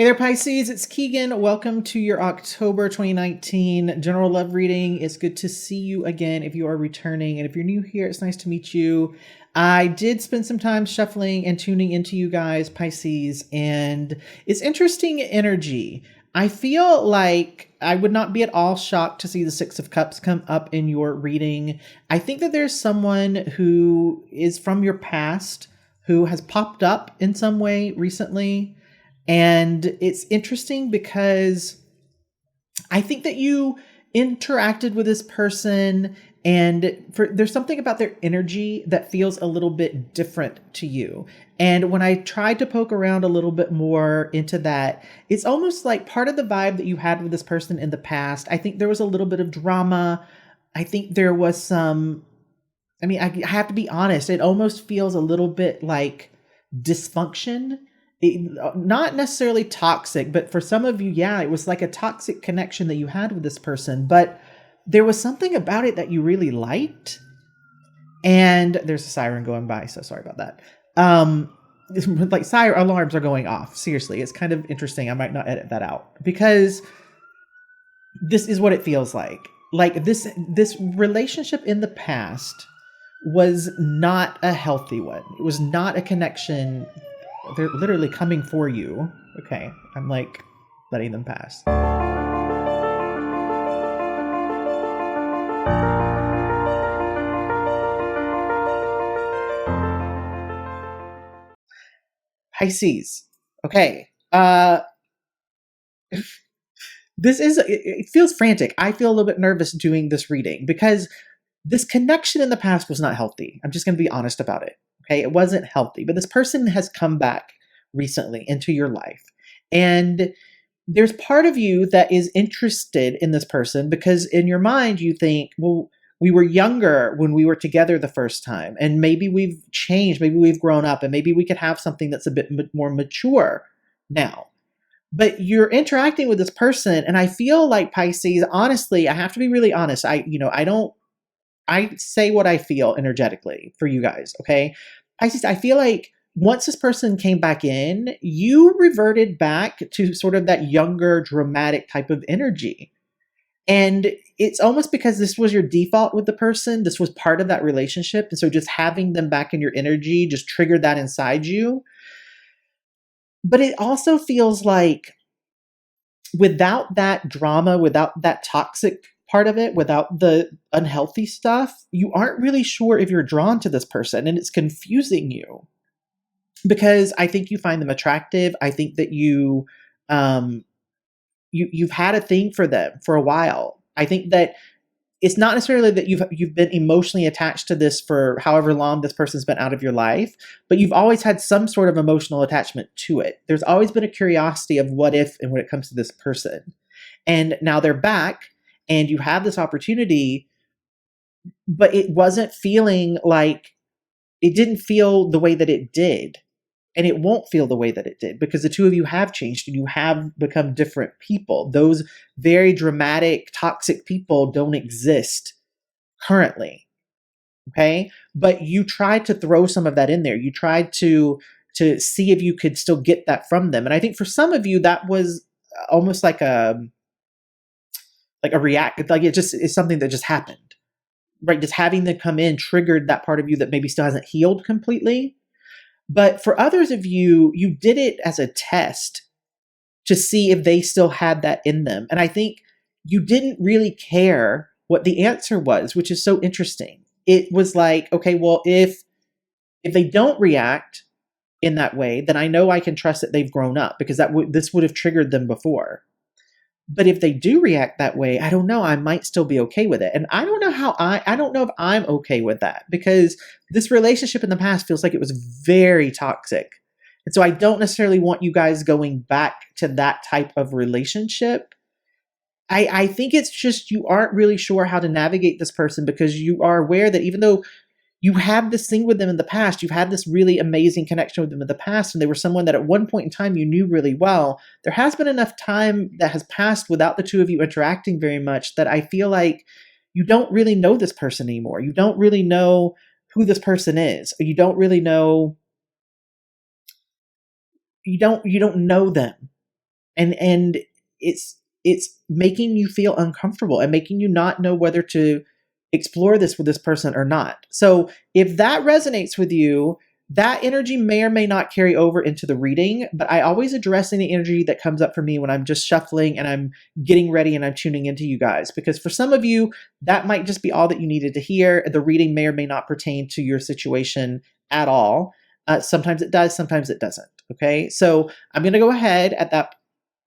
Hey there, Pisces. It's Keaghan. Welcome to your October 2019 general love reading. It's good to see you again if you are returning. And if you're new here, it's nice to meet you. I did spend some time shuffling and tuning into you guys, Pisces, and it's interesting energy. I feel like I would not be at all shocked to see the Six of Cups come up in your reading. I think that there's someone who is from your past who has popped up in some way recently. And it's interesting because I think that you interacted with this person and there's something about their energy that feels a little bit different to you. And when I tried to poke around a little bit more into that, it's almost like part of the vibe that you had with this person in the past. I think there was a little bit of drama. I think there was some, I have to be honest, it almost feels a little bit like dysfunction. Not necessarily toxic, but for some of you, yeah, it was like a toxic connection that you had with this person, but there was something about it that you really liked. And there's a siren going by, so sorry about that. Like siren alarms are going off. Seriously, it's kind of interesting. I might not edit that out because this is what it feels like. Like this relationship in the past was not a healthy one. It was not a connection. They're literally coming for you. Okay, I'm like letting them pass. Pisces. Okay. It feels frantic. I feel a little bit nervous doing this reading because this connection in the past was not healthy. I'm just going to be honest about it. Okay, it wasn't healthy, but this person has come back recently into your life. And there's part of you that is interested in this person because in your mind you think, well, we were younger when we were together the first time, and maybe we've changed, maybe we've grown up, and maybe we could have something that's a bit more mature now. But you're interacting with this person, and I feel like Pisces, honestly, I have to be really honest. I say what I feel energetically for you guys, okay? Pisces, I feel like once this person came back in, you reverted back to sort of that younger, dramatic type of energy. And it's almost because this was your default with the person. This was part of that relationship. And so just having them back in your energy just triggered that inside you. But it also feels like without that drama, without that toxic part of it, without the unhealthy stuff, you aren't really sure if you're drawn to this person, and it's confusing you because I think you find them attractive. I think that you've had a thing for them for a while. I think that it's not necessarily that you've been emotionally attached to this for however long this person's been out of your life, but you've always had some sort of emotional attachment to it. There's always been a curiosity of what if, and when it comes to this person. And now they're back and you have this opportunity, but it wasn't feeling like, it didn't feel the way that it did. And it won't feel the way that it did because the two of you have changed and you have become different people. Those very dramatic, toxic people don't exist currently. Okay. But you tried to throw some of that in there. You tried to see if you could still get that from them. And I think for some of you, that was almost like a react, like it just is something that just happened, right? Just having them come in triggered that part of you that maybe still hasn't healed completely. But for others of you, you did it as a test to see if they still had that in them. And I think you didn't really care what the answer was, which is so interesting. It was like, okay, well, if they don't react in that way, then I know I can trust that they've grown up because this would have triggered them before. But if they do react that way, I don't know, I might still be okay with it. And I don't know I don't know if I'm okay with that because this relationship in the past feels like it was very toxic. And so I don't necessarily want you guys going back to that type of relationship. I think it's just you aren't really sure how to navigate this person because you are aware that even though you had this thing with them in the past, you've had this really amazing connection with them in the past, and they were someone that at one point in time you knew really well. There has been enough time that has passed without the two of you interacting very much that I feel like you don't really know this person anymore. You don't really know who this person is. Or you don't really know, you don't know them. and it's making you feel uncomfortable and making you not know whether to explore this with this person or not. So if that resonates with you, that energy may or may not carry over into the reading, but I always address any energy that comes up for me when I'm just shuffling and I'm getting ready and I'm tuning into you guys. Because for some of you, that might just be all that you needed to hear. The reading may or may not pertain to your situation at all. Sometimes it does, sometimes it doesn't. Okay, so I'm going to go ahead at that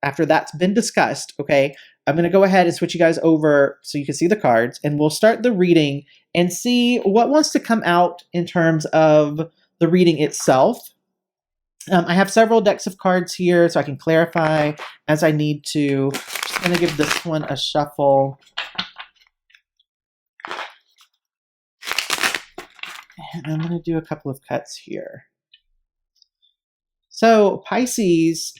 after that's been discussed. Okay, I'm going to go ahead and switch you guys over so you can see the cards, and we'll start the reading and see what wants to come out in terms of the reading itself. I have several decks of cards here so I can clarify as I need to. Just going to give this one a shuffle. And I'm going to do a couple of cuts here. So, Pisces,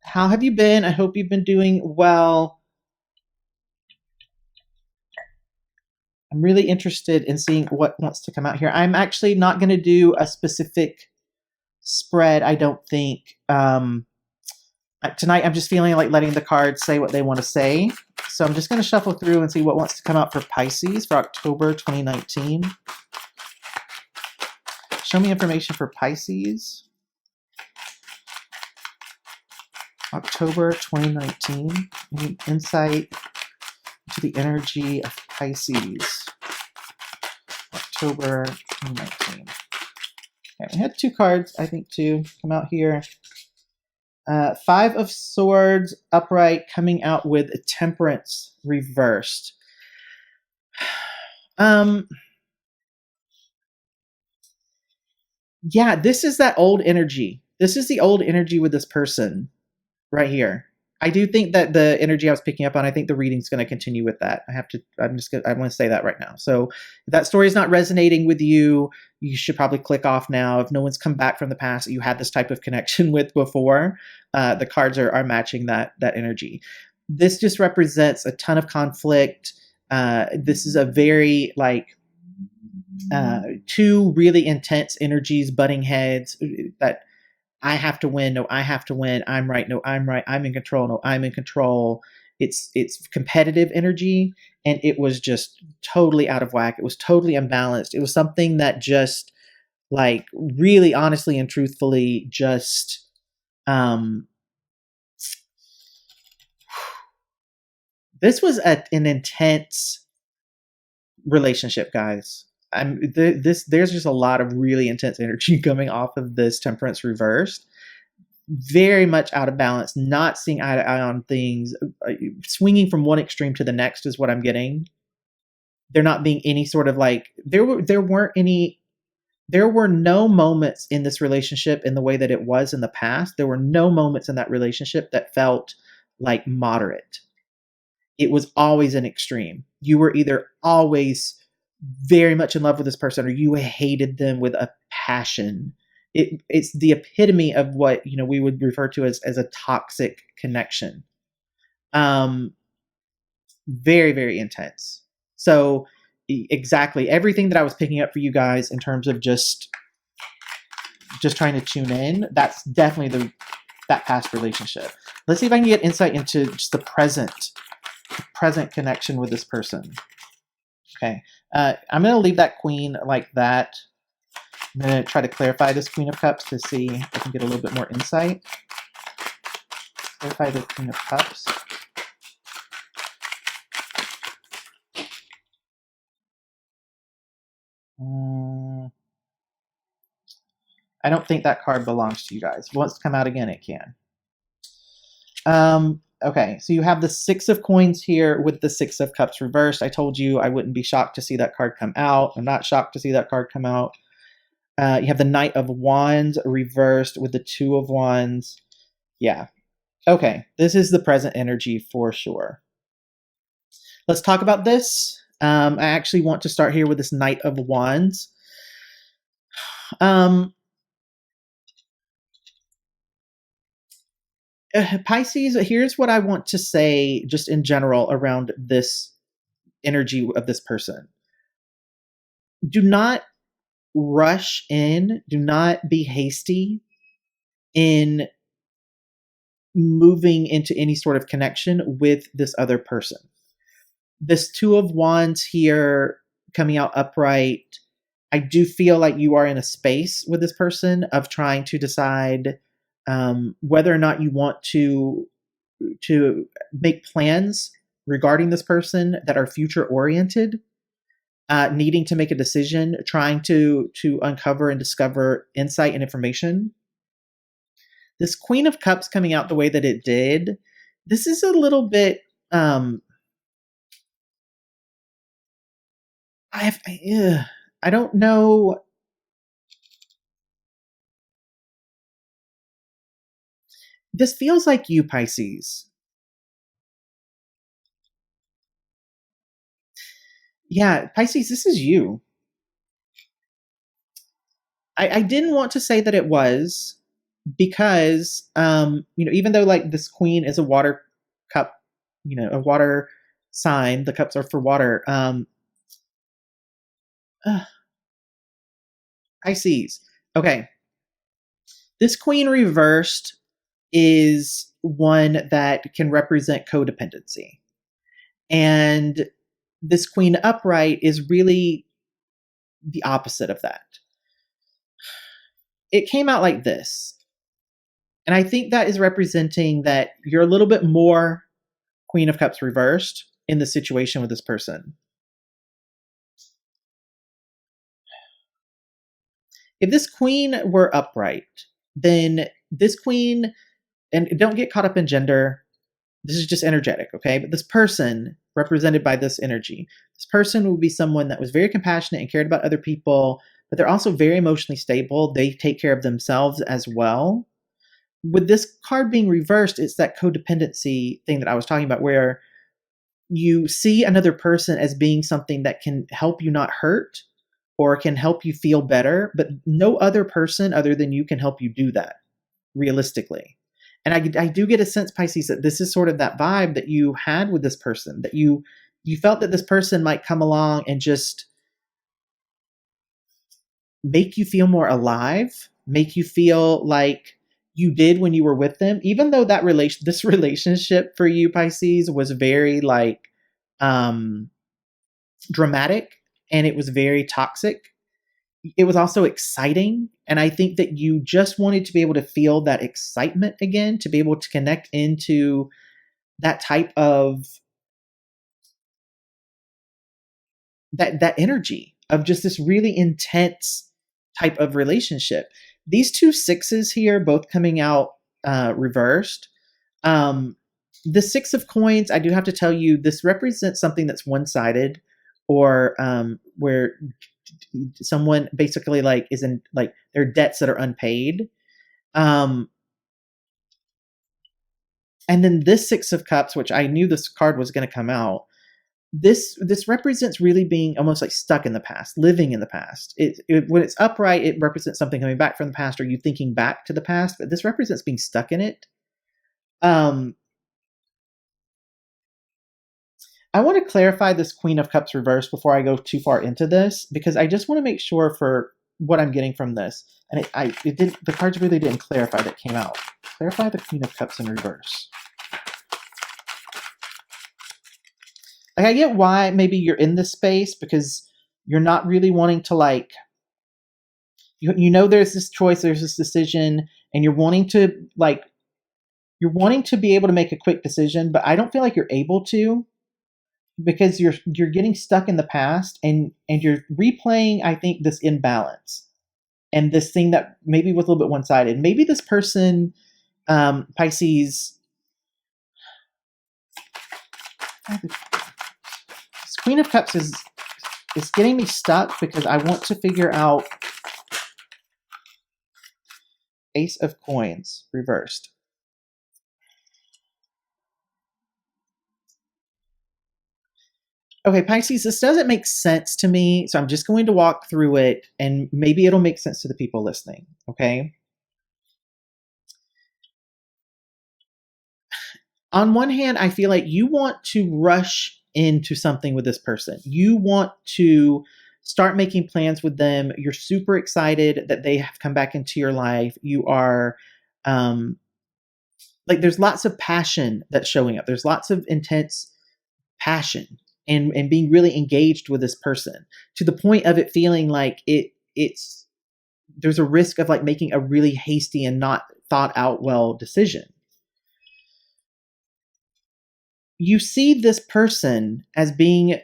how have you been? I hope you've been doing well. I'm really interested in seeing what wants to come out here. I'm actually not going to do a specific spread, I don't think. Tonight, I'm just feeling like letting the cards say what they want to say. So I'm just going to shuffle through and see what wants to come out for Pisces for October 2019. Show me information for Pisces. October 2019. Any insight into the energy of Pisces. October 2019. Okay, we had two cards, I think, to come out here. Five of Swords upright coming out with Temperance reversed. Yeah, this is that old energy. This is the old energy with this person right here. I do think that the energy I was picking up on, I think the reading's going to continue with that. I want to say that right now. So if that story is not resonating with you, you should probably click off now. If no one's come back from the past that you had this type of connection with before, the cards are matching that energy. This just represents a ton of conflict. This is a very two really intense energies butting heads that I have to win. No, I have to win. I'm right. No, I'm right. I'm in control. No, I'm in control. It's competitive energy, and it was just totally out of whack. It was totally unbalanced. It was something that just really honestly and truthfully just this was an intense relationship, guys. There's just a lot of really intense energy coming off of this Temperance reversed. Very much out of balance, not seeing eye to eye on things, swinging from one extreme to the next is what I'm getting. There not being any sort of there were no moments in this relationship in the way that it was in the past. There were no moments in that relationship that felt like moderate. It was always an extreme. You were either always very much in love with this person or you hated them with a passion. It's the epitome of what we would refer to as a toxic connection. Very, very intense. So exactly everything that I was picking up for you guys in terms of just trying to tune in, that's definitely that past relationship. Let's see if I can get insight into just the present connection with this person. Okay, I'm going to leave that Queen like that. I'm going to try to clarify this Queen of Cups to see if I can get a little bit more insight. Clarify the Queen of Cups. I don't think that card belongs to you guys. If it wants to come out again, it can. Okay, so you have the Six of Coins here with the Six of Cups reversed. I told you I wouldn't be shocked to see that card come out. I'm not shocked to see that card come out. You have the Knight of Wands reversed with the Two of Wands. Yeah. Okay, this is the present energy for sure. Let's talk about this. I actually want to start here with this Knight of Wands. Pisces, here's what I want to say just in general around this energy of this person. Do not rush in. Do not be hasty in moving into any sort of connection with this other person. This Two of Wands here coming out upright, I do feel like you are in a space with this person of trying to decide whether or not you want to make plans regarding this person that are future oriented, needing to make a decision, trying to uncover and discover insight and information. This Queen of Cups coming out the way that it did, this is a little bit I don't know. This feels like you, Pisces. Yeah, Pisces, this is you. I didn't want to say that it was because, even though like this queen is a water cup, a water sign, the cups are for water. Pisces. Okay. This queen reversed is one that can represent codependency. And this queen upright is really the opposite of that. It came out like this. And I think that is representing that you're a little bit more Queen of Cups reversed in the situation with this person. If this queen were upright, then this queen, and don't get caught up in gender, this is just energetic, okay? But this person represented by this energy, this person would be someone that was very compassionate and cared about other people, but they're also very emotionally stable. They take care of themselves as well. With this card being reversed, it's that codependency thing that I was talking about, where you see another person as being something that can help you not hurt or can help you feel better, but no other person other than you can help you do that realistically. And I do get a sense, Pisces, that this is sort of that vibe that you had with this person, that you felt that this person might come along and just make you feel more alive, make you feel like you did when you were with them, even though this relationship for you, Pisces, was very like dramatic and it was very toxic. It was also exciting. And I think that you just wanted to be able to feel that excitement again, to be able to connect into that type of that energy of just this really intense type of relationship. These two sixes here, both coming out reversed. The Six of Coins, I do have to tell you, this represents something that's one-sided, or where someone basically like is in like their debts that are unpaid. And then this Six of Cups, which I knew this card was going to come out. This represents really being almost like stuck in the past, living in the past. When it's upright, it represents something coming back from the past, or you thinking back to the past. But this represents being stuck in it. I want to clarify this Queen of Cups reverse before I go too far into this, because I just want to make sure for what I'm getting from this. And the cards really didn't clarify that came out. Clarify the Queen of Cups in reverse. Like, I get why maybe you're in this space, because you're not really wanting to like, there's this choice, there's this decision, and you're wanting to be able to make a quick decision, but I don't feel like you're able to, because you're getting stuck in the past, and you're replaying, I think, this imbalance and this thing that maybe was a little bit one-sided. Maybe this person, Pisces, this Queen of Cups is getting me stuck, because I want to figure out Ace of Coins reversed. Okay, Pisces, this doesn't make sense to me, so I'm just going to walk through it, and maybe it'll make sense to the people listening, okay? On one hand, I feel like you want to rush into something with this person. You want to start making plans with them. You're super excited that they have come back into your life. You are, like there's lots of passion that's showing up. There's lots of intense passion and being really engaged with this person to the point of it feeling like it's there's a risk of like making a really hasty and not thought out well decision. You see this person as being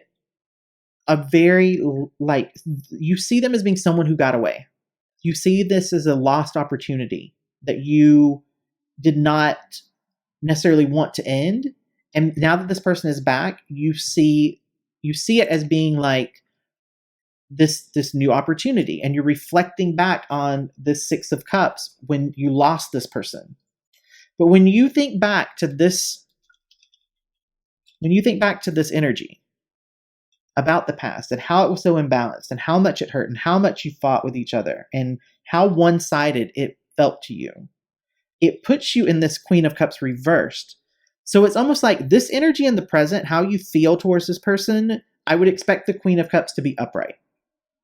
a very, like, you see them as being someone who got away. You see this as a lost opportunity that you did not necessarily want to end. And now that this person is back, you see it as being like this new opportunity, and you're reflecting back on this Six of Cups when you lost this person. But when you think back to this energy about the past and how it was so imbalanced and how much it hurt and how much you fought with each other and how one-sided it felt to you, it puts you in this Queen of Cups reversed. So it's almost like this energy in the present, how you feel towards this person, I would expect the Queen of Cups to be upright.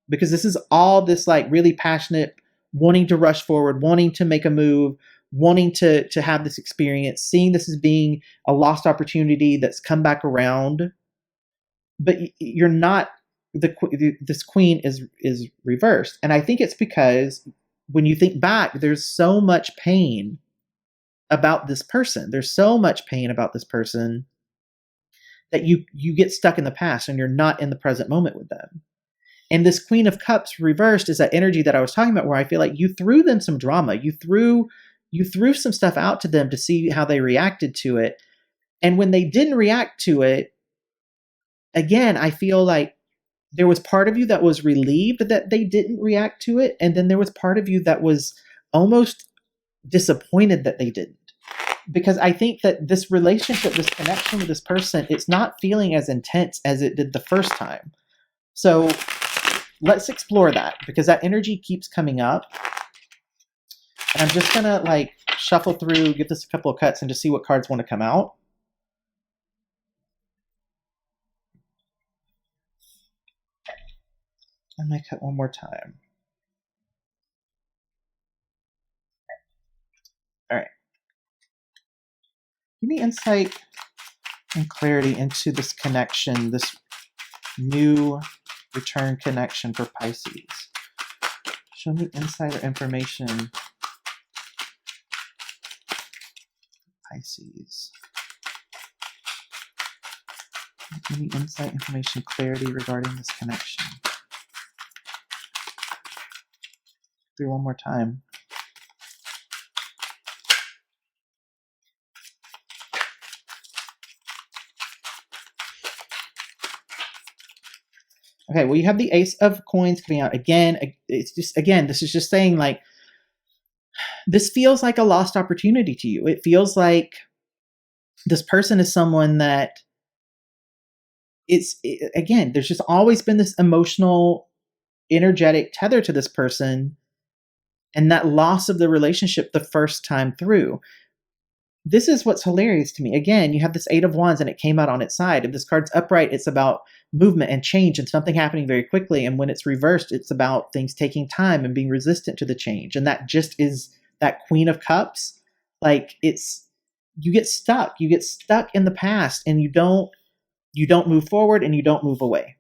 Because this is all this like really passionate, wanting to rush forward, wanting to make a move, wanting to have this experience, seeing this as being a lost opportunity that's come back around. But you're not, this queen is reversed. And I think it's because when you think back, there's so much pain about this person. There's so much pain about this person that you get stuck in the past and you're not in the present moment with them. And this Queen of Cups reversed is that energy that I was talking about, where I feel like you threw them some drama. You threw some stuff out to them to see how they reacted to it. And when they didn't react to it, again, I feel like there was part of you that was relieved that they didn't react to it. And then there was part of you that was almost disappointed that they didn't. Because I think that this relationship, this connection with this person, it's not feeling as intense as it did the first time. So let's explore that, because that energy keeps coming up. And I'm just going to like shuffle through, give this a couple of cuts, and just see what cards want to come out. I might cut one more time. All right. Give me insight and clarity into this connection, this new return connection for Pisces. Show me insight or information. Pisces. Give me insight, information, clarity regarding this connection. Do one more time. Okay, well, you have the Ace of Coins coming out again. It's just, again, this is just saying like, this feels like a lost opportunity to you. It feels like this person is someone that again, there's just always been this emotional, energetic tether to this person, and that loss of the relationship the first time through. This is what's hilarious to me. Again, you have this Eight of Wands and it came out on its side. If this card's upright, it's about movement and change and something happening very quickly. And when it's reversed, it's about things taking time and being resistant to the change. And that just is that Queen of Cups. Like, you get stuck. You get stuck in the past, and you don't move forward and you don't move away.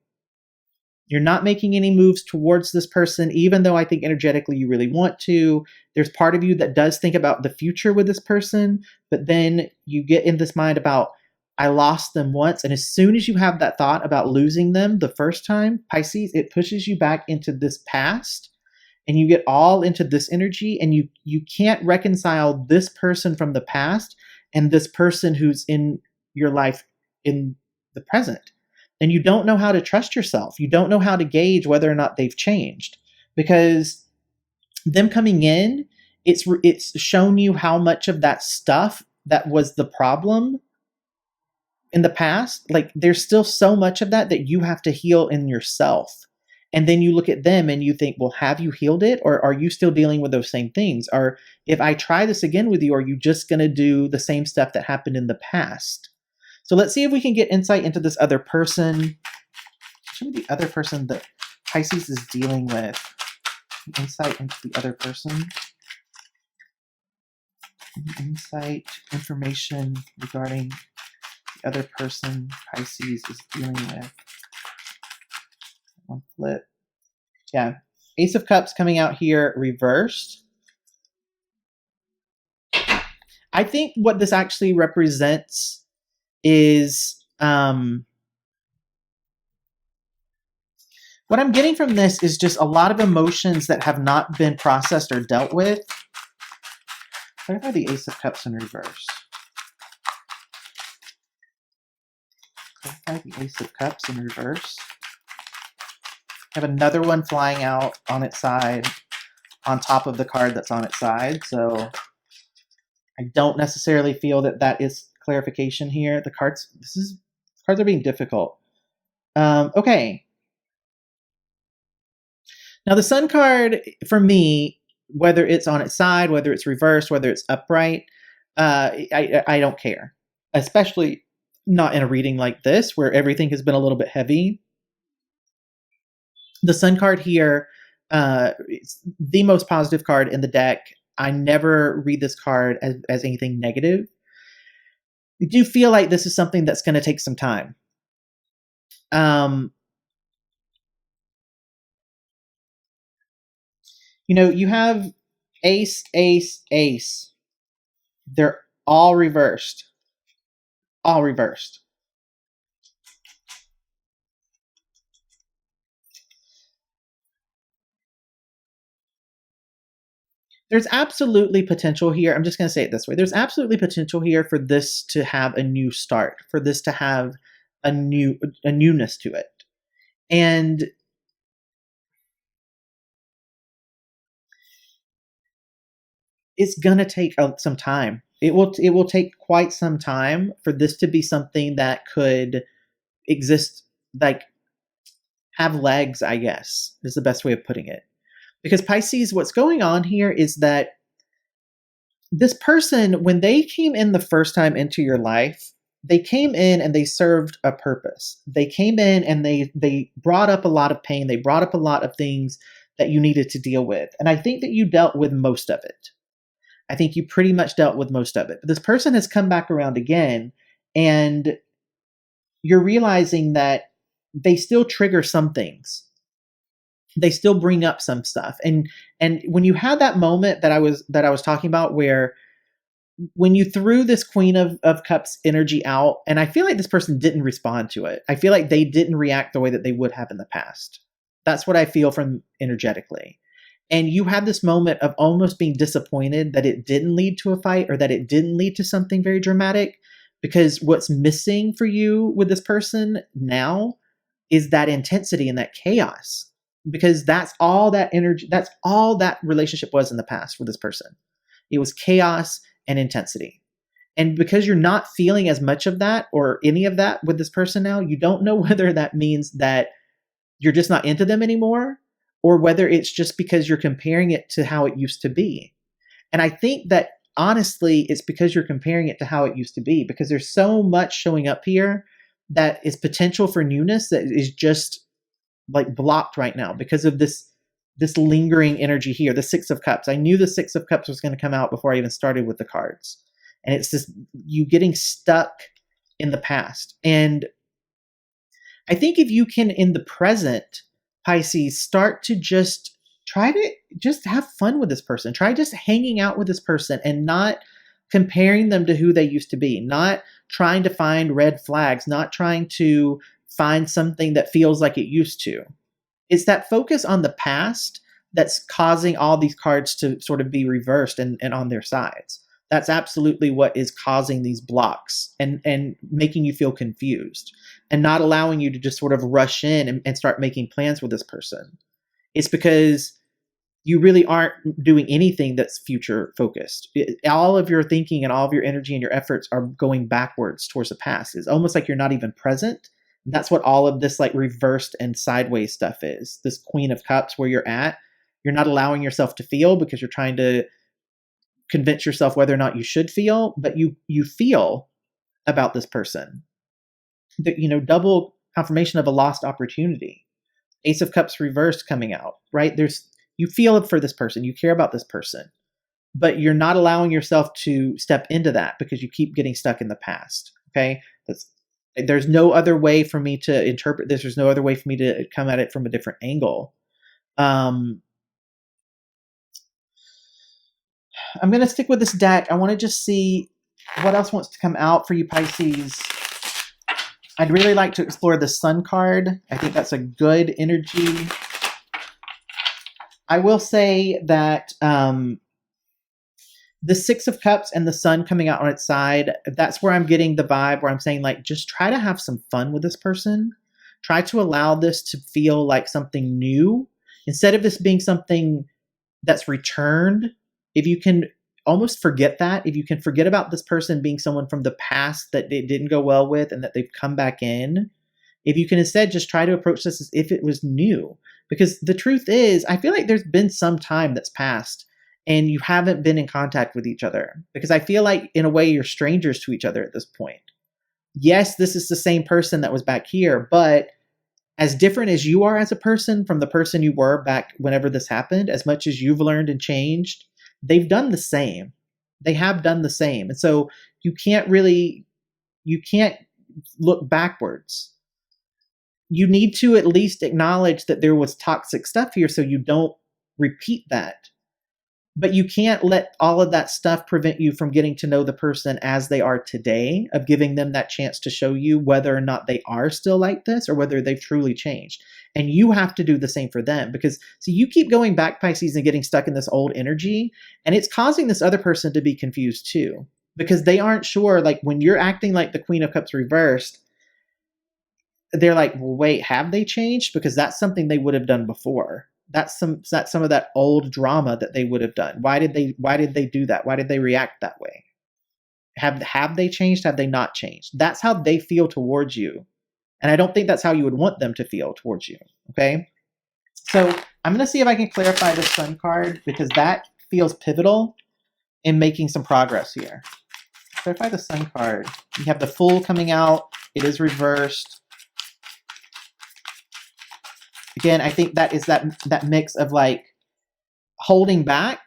You're not making any moves towards this person, even though I think energetically you really want to. There's part of you that does think about the future with this person, but then you get in this mind about, I lost them once. And as soon as you have that thought about losing them the first time, Pisces, it pushes you back into this past, and you get all into this energy, and you can't reconcile this person from the past and this person who's in your life in the present. And you don't know how to trust yourself. You don't know how to gauge whether or not they've changed, because them coming in, it's shown you how much of that stuff that was the problem in the past, like there's still so much of that you have to heal in yourself. And then you look at them and you think, well, have you healed it? Or are you still dealing with those same things? Or if I try this again with you, are you just going to do the same stuff that happened in the past? So let's see if we can get insight into this other person. Show me the other person that Pisces is dealing with. Insight into the other person. Any insight, information regarding the other person Pisces is dealing with. One flip. Yeah. Ace of Cups coming out here reversed. I think what this actually represents is what I'm getting from this is just a lot of emotions that have not been processed or dealt with. What about the Ace of Cups in reverse? Clarify the Ace of Cups in reverse. I have another one flying out on its side, on top of the card that's on its side. So I don't necessarily feel that that is clarification here. The cards, cards are being difficult. Okay. Now the Sun card for me, whether it's on its side, whether it's reversed, whether it's upright, I don't care. Especially not in a reading like this where everything has been a little bit heavy. The Sun card here, it's the most positive card in the deck. I never read this card as anything negative. I do feel like this is something that's going to take some time. You know, you have ace, ace, ace. They're all reversed. All reversed. There's absolutely potential here. I'm just going to say it this way. There's absolutely potential here for this to have a new start, for this to have a newness to it. And it's going to take some time. It will take quite some time for this to be something that could exist, like have legs, I guess, is the best way of putting it. Because Pisces, what's going on here is that this person, when they came in the first time into your life, they came in and they served a purpose. They came in and they brought up a lot of pain. They brought up a lot of things that you needed to deal with. And I think that you dealt with most of it. I think you pretty much dealt with most of it. But this person has come back around again, and you're realizing that they still trigger some things. They still bring up some stuff. And when you had that moment that I was talking about, where when you threw this Queen of Cups energy out, and I feel like this person didn't respond to it. I feel like they didn't react the way that they would have in the past. That's what I feel from energetically. And you had this moment of almost being disappointed that it didn't lead to a fight, or that it didn't lead to something very dramatic, because what's missing for you with this person now is that intensity and that chaos. Because that's all that energy, that's all that relationship was in the past with this person. It was chaos and intensity. And because you're not feeling as much of that or any of that with this person now, you don't know whether that means that you're just not into them anymore, or whether it's just because you're comparing it to how it used to be. And I think that honestly, it's because you're comparing it to how it used to be, because there's so much showing up here that is potential for newness that is just like blocked right now because of this lingering energy here, the Six of Cups. I knew the Six of Cups was going to come out before I even started with the cards. And it's just you getting stuck in the past. And I think if you can, in the present, Pisces, start to just try to just have fun with this person. Try just hanging out with this person and not comparing them to who they used to be, not trying to find red flags, not trying to find something that feels like it used to. It's that focus on the past that's causing all these cards to sort of be reversed and on their sides. That's absolutely what is causing these blocks and making you feel confused and not allowing you to just sort of rush in and start making plans with this person. It's because you really aren't doing anything that's future focused. All of your thinking and all of your energy and your efforts are going backwards towards the past. It's almost like you're not even present. That's what all of this like reversed and sideways stuff is. This Queen of Cups where you're at, you're not allowing yourself to feel because you're trying to convince yourself whether or not you should feel, but you feel about this person. Double confirmation of a lost opportunity. Ace of Cups reversed coming out, right? You feel for this person. You care about this person. but you're not allowing yourself to step into that because you keep getting stuck in the past. Okay. There's no other way for me to interpret this. There's no other way for me to come at it from a different angle. I'm going to stick with this deck. I want to just see what else wants to come out for you, Pisces. I'd really like to explore the Sun card. I think that's a good energy. I will say that the Six of Cups and the Sun coming out on its side, that's where I'm getting the vibe where I'm saying, like, just try to have some fun with this person. Try to allow this to feel like something new. Instead of this being something that's returned, if you can almost forget that, if you can forget about this person being someone from the past that it didn't go well with and that they've come back in, if you can instead just try to approach this as if it was new. Because the truth is, I feel like there's been some time that's passed and you haven't been in contact with each other. Because I feel like, in a way, you're strangers to each other at this point. Yes, this is the same person that was back here, but as different as you are as a person from the person you were back whenever this happened, as much as you've learned and changed, they've done the same. They have done the same. And so you can't look backwards. You need to at least acknowledge that there was toxic stuff here so you don't repeat that. But you can't let all of that stuff prevent you from getting to know the person as they are today, of giving them that chance to show you whether or not they are still like this or whether they've truly changed. And you have to do the same for them, because you keep going back, Pisces, and getting stuck in this old energy, and it's causing this other person to be confused too, because they aren't sure. Like, when you're acting like the Queen of Cups reversed, they're like, well, wait, have they changed? Because that's something they would have done before. That's some of that old drama that they would have done. Why did they do that? Why did they react that way? Have they changed? Have they not changed? That's how they feel towards you. And I don't think that's how you would want them to feel towards you. Okay. So I'm going to see if I can clarify the Sun card, because that feels pivotal in making some progress here. Clarify the Sun card. You have the Fool coming out. It is reversed. Again, I think that is that mix of, like, holding back.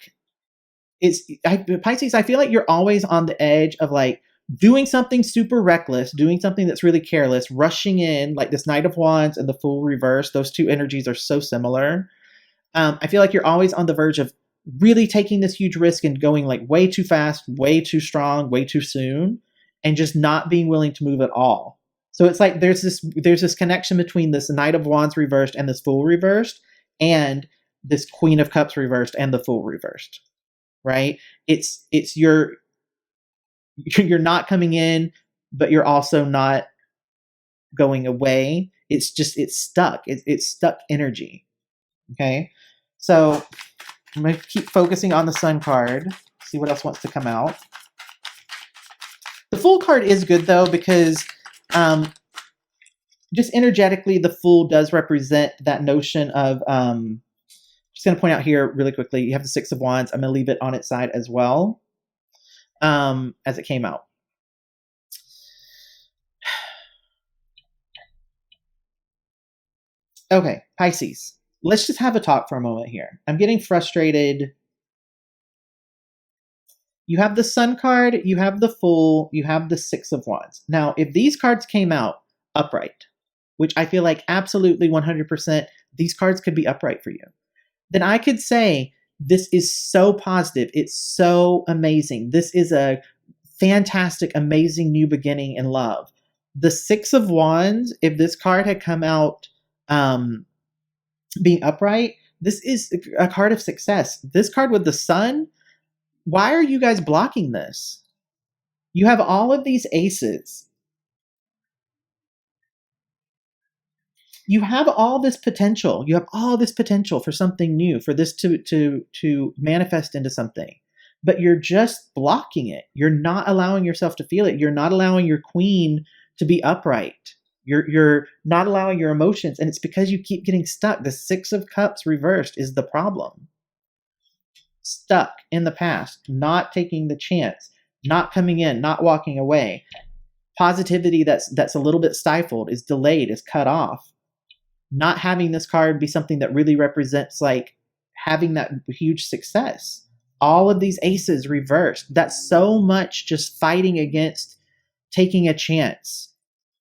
Pisces, I feel like you're always on the edge of, like, doing something super reckless, doing something that's really careless, rushing in, like this Knight of Wands and the Fool reverse. Those two energies are so similar. I feel like you're always on the verge of really taking this huge risk and going, like, way too fast, way too strong, way too soon, and just not being willing to move at all. So it's like there's this connection between this Knight of Wands reversed and this Fool reversed, and this Queen of Cups reversed and the Fool reversed, right? It's you're not coming in, but you're also not going away. It's stuck. It's stuck energy. Okay, so I'm going to keep focusing on the Sun card, see what else wants to come out. The Fool card is good, though, because just energetically, the Fool does represent that notion of, just going to point out here really quickly, you have the Six of Wands. I'm going to leave it on its side as well, as it came out. Okay, Pisces. Let's just have a talk for a moment here. I'm getting frustrated. You have the Sun card, you have the Fool, you have the Six of Wands. Now, if these cards came out upright, which I feel like absolutely 100% these cards could be upright for you, then I could say this is so positive. It's so amazing. This is a fantastic, amazing new beginning in love. The Six of Wands, if this card had come out being upright, this is a card of success. This card with the Sun, why are you guys blocking this? You have all of these aces. You have all this potential. You have all this potential for something new, for this to manifest into something. But you're just blocking it. You're not allowing yourself to feel it. You're not allowing your queen to be upright. You're not allowing your emotions, and it's because you keep getting stuck. The Six of Cups reversed is the problem. Stuck in the past, not taking the chance, not coming in, not walking away. Positivity that's a little bit stifled, is delayed, is cut off. Not having this card be something that really represents, like, having that huge success. All of these aces reversed. That's so much just fighting against taking a chance.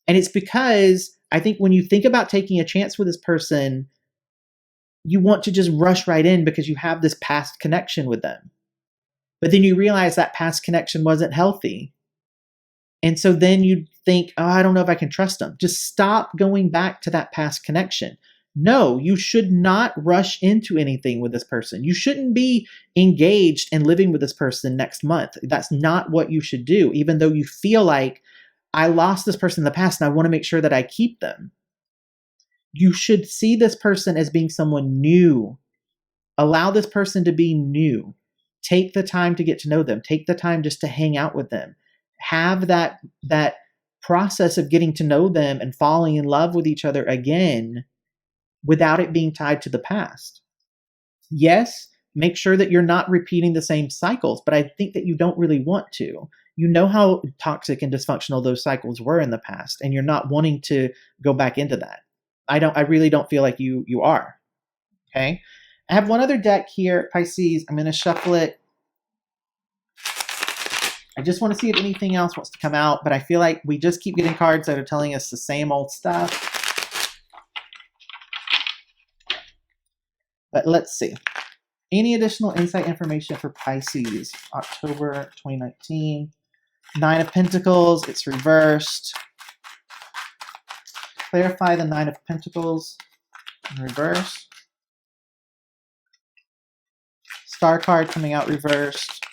And it's because I think when you think about taking a chance with this person, you want to just rush right in because you have this past connection with them. But then you realize that past connection wasn't healthy. And so then you think, oh, I don't know if I can trust them. Just stop going back to that past connection. No, you should not rush into anything with this person. You shouldn't be engaged and living with this person next month. That's not what you should do, even though you feel like I lost this person in the past and I want to make sure that I keep them. You should see this person as being someone new. Allow this person to be new. Take the time to get to know them. Take the time just to hang out with them. Have that process of getting to know them and falling in love with each other again without it being tied to the past. Yes, make sure that you're not repeating the same cycles, but I think that you don't really want to. You know how toxic and dysfunctional those cycles were in the past, and you're not wanting to go back into that. I really don't feel like you are. Okay? I have one other deck here, Pisces. I'm going to shuffle it. I just want to see if anything else wants to come out, but I feel like we just keep getting cards that are telling us the same old stuff. But let's see. Any additional insight information for Pisces, October 2019? Nine of Pentacles, it's reversed. Clarify the Nine of Pentacles in reverse. Star card coming out reversed.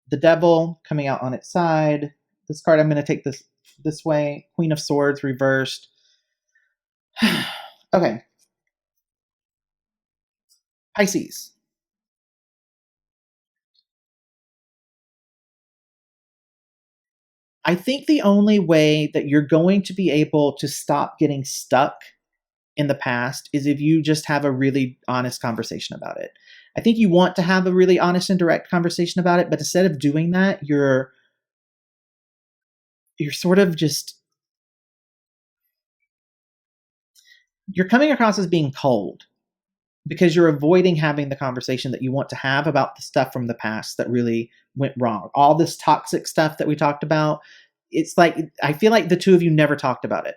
The Devil coming out on its side. This card, I'm going to take this way. Queen of Swords reversed. Okay. Pisces. I think the only way that you're going to be able to stop getting stuck in the past is if you just have a really honest conversation about it. I think you want to have a really honest and direct conversation about it, but instead of doing that, you're sort of just, you're coming across as being cold because you're avoiding having the conversation that you want to have about the stuff from the past that really went wrong. All this toxic stuff that we talked about, it's like, I feel like the two of you never talked about it.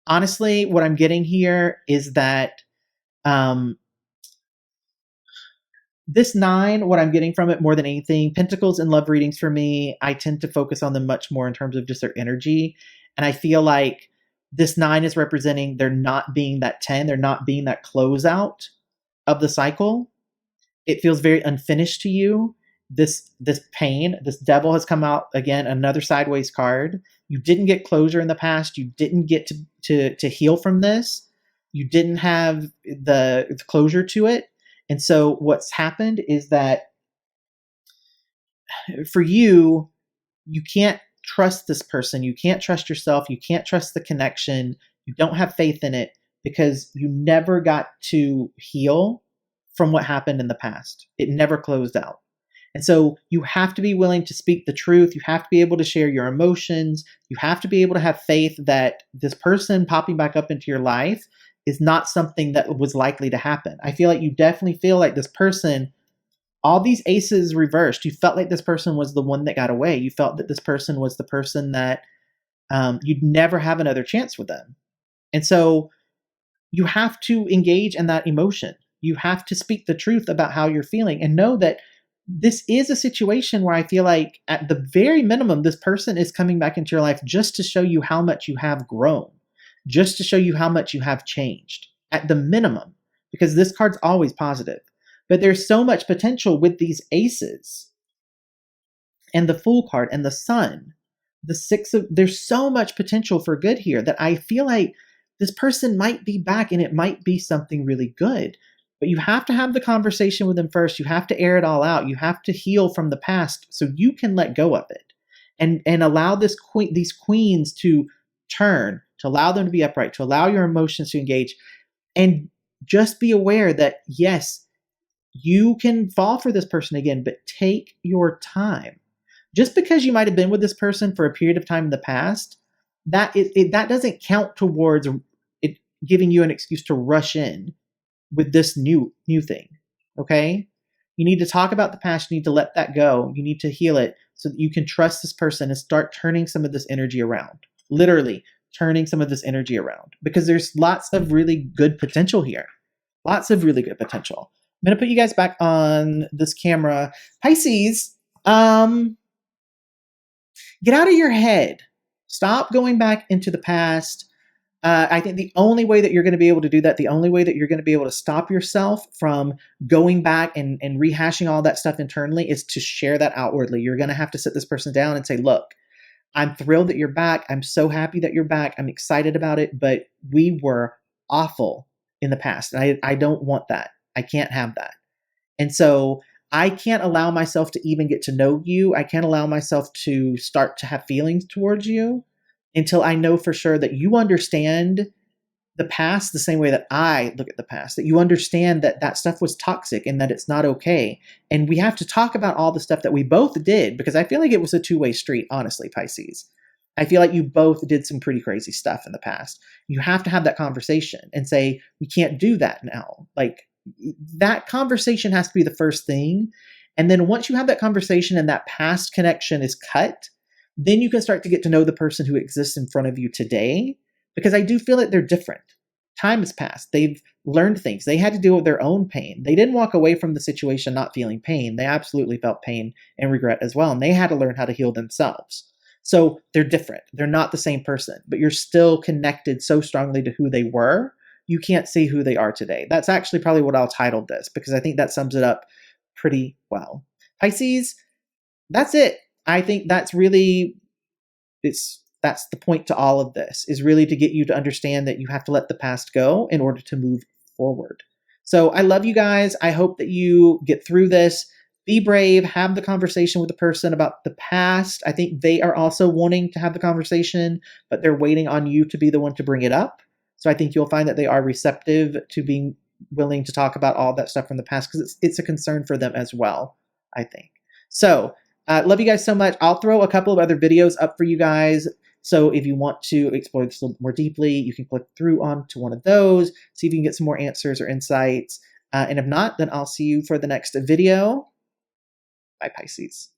Honestly, what I'm getting here is that this 9, what I'm getting from it more than anything, Pentacles in love readings for me, I tend to focus on them much more in terms of just their energy. And I feel like this 9 is representing there not being that 10, there not being that closeout of the cycle. It feels very unfinished to you. This pain, this Devil has come out again, another sideways card. You didn't get closure in the past. You didn't get to heal from this. You didn't have the closure to it. And so what's happened is that for you, you can't trust this person. You can't trust yourself. You can't trust the connection. You don't have faith in it because you never got to heal from what happened in the past. It never closed out. And so you have to be willing to speak the truth. You have to be able to share your emotions. You have to be able to have faith that this person popping back up into your life is not something that was likely to happen. I feel like you definitely feel like this person, all these aces reversed. You felt like this person was the one that got away. You felt that this person was the person that you'd never have another chance with them. And so you have to engage in that emotion. You have to speak the truth about how you're feeling and know that this is a situation where I feel like at the very minimum, this person is coming back into your life just to show you how much you have grown, just to show you how much you have changed at the minimum, because this card's always positive. But there's so much potential with these aces and the Fool card and the Sun, the there's so much potential for good here that I feel like this person might be back and it might be something really good. But you have to have the conversation with them first. You have to air it all out. You have to heal from the past so you can let go of it and allow these queens to turn, to allow them to be upright, to allow your emotions to engage. And just be aware that, yes, you can fall for this person again, but take your time. Just because you might have been with this person for a period of time in the past, that doesn't count towards it giving you an excuse to rush in with this new thing. Okay? You need to talk about the past. You need to let that go. You need to heal it so that you can trust this person and start turning some of this energy around. Literally turning some of this energy around, because there's lots of really good potential here. Lots of really good potential. I'm going to put you guys back on this camera. Pisces, get out of your head. Stop going back into the past. I think the only way that you're going to be able to do that, the only way that you're going to be able to stop yourself from going back and rehashing all that stuff internally, is to share that outwardly. You're going to have to sit this person down and say, look, I'm thrilled that you're back. I'm so happy that you're back. I'm excited about it, but we were awful in the past. And I don't want that. I can't have that. And so I can't allow myself to even get to know you. I can't allow myself to start to have feelings towards you until I know for sure that you understand the past the same way that I look at the past, that you understand that that stuff was toxic and that it's not okay. And we have to talk about all the stuff that we both did, because I feel like it was a two-way street, honestly, Pisces. I feel like you both did some pretty crazy stuff in the past. You have to have that conversation and say, we can't do that now. Like, that conversation has to be the first thing. And then once you have that conversation and that past connection is cut, then you can start to get to know the person who exists in front of you today. Because I do feel that they're different. Time has passed. They've learned things. They had to deal with their own pain. They didn't walk away from the situation not feeling pain. They absolutely felt pain and regret as well. And they had to learn how to heal themselves. So they're different. They're not the same person, but you're still connected so strongly to who they were. You can't see who they are today. That's actually probably what I'll title this, because I think that sums it up pretty well. Pisces, that's it. I think that's really, that's the point to all of this, is really to get you to understand that you have to let the past go in order to move forward. So I love you guys. I hope that you get through this. Be brave. Have the conversation with the person about the past. I think they are also wanting to have the conversation, but they're waiting on you to be the one to bring it up. So I think you'll find that they are receptive to being willing to talk about all that stuff from the past, because it's a concern for them as well, I think. So love you guys so much. I'll throw a couple of other videos up for you guys. So if you want to explore this a little more deeply, you can click through onto one of those, see if you can get some more answers or insights. And if not, then I'll see you for the next video. Bye, Pisces.